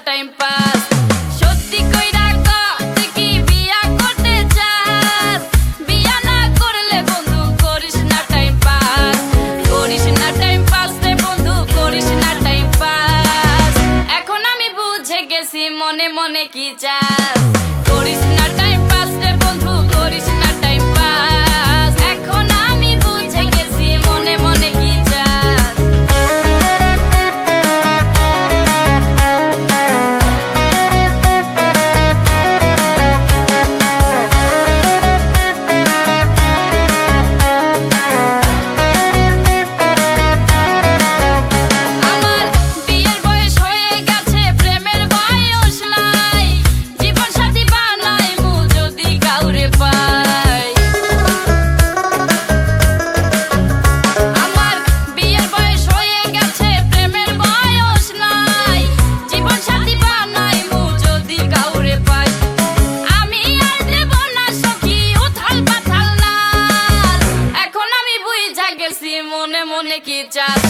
Time pass. সত্যি কইরা ক তুই কি বিয়া করতে চাস? বিয়া না করলে বন্ধু করিস না টাইম পাস। করিস না টাইম পাস রে বন্ধু, করিস না টাইম পাস। এখন আমি বুঝে গেছি মনে মনে কি চাস। করিস না টাইম পাস রে বন্ধু, করিস না টাইম পাস। এখন আমি বুঝে গেছি মনে মনে কি চাস। আমার বিয়ের বয়স হয়ে গেছে, প্রেমের বয়স নাই। জীবন সাথী বানাইমু যদি কাউরে পাই। আমার বিয়ের বয়স হয়ে গেছে, প্রেমের বয়স নাই। জীবন সাথী বানাইমু যদি কাউরে পাই। আমি আর দেব না সখী উথাল পাথাল নাল। এখন আমি বুইঝা গেছি মনে মনে কি চাস।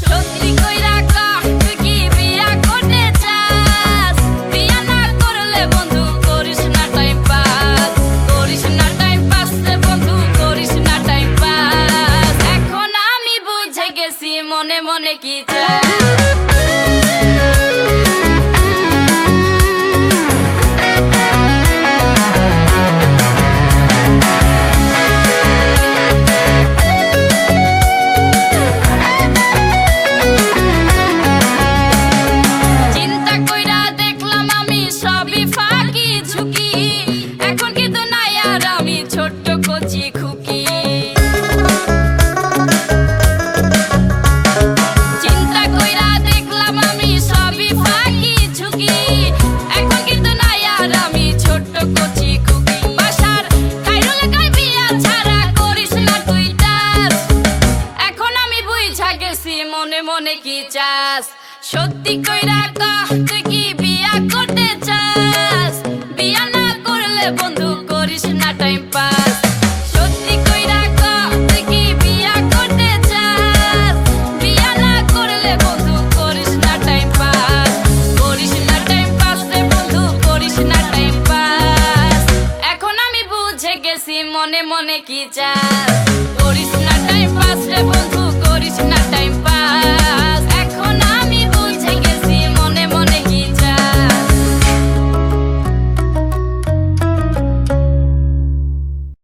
সত্যি কইরা ক তুই কি বিয়া করতে চাস? বিয়া না করলে বন্ধু করিস না টাইম পাস। করিস না টাইম পাস রে বন্ধু, করিস না টাইম পাস। এখন আমি বুঝে গেছি মনে মনে কি চাস। চিন্তা কইরা দেখলাম আমি সবই ফাঁকি ঝুঁকি। এখন কিন্তু নাই আর আমি ছোট্ট কচি খুকি। চিন্তা কইরা দেখলাম আমি সবই ফাঁকি ঝুঁকি। এখন কিন্তু নাই আর আমি ছোট্ট কচি খুকি। বাসার কাইরুল গায় বিয়া ছাড়া করিস না তুই টাচ। এখন আমি বুইঝা গেছি মনে মনে কি চাস। সত্যি কইরা ক তুই কি বিয়া করতে চাস? বিয়া না করলে বন্ধু করিস না টাইম পাস। সত্যি কইরা ক তুই কি বিয়া করতে চাস? বিয়া না করলে বন্ধু করিস না টাইম পাস। করিস না টাইম পাস রে বন্ধু, করিস না টাইম পাস। এখন আমি বুঝে গেছি মনে মনে কি চাস। করিস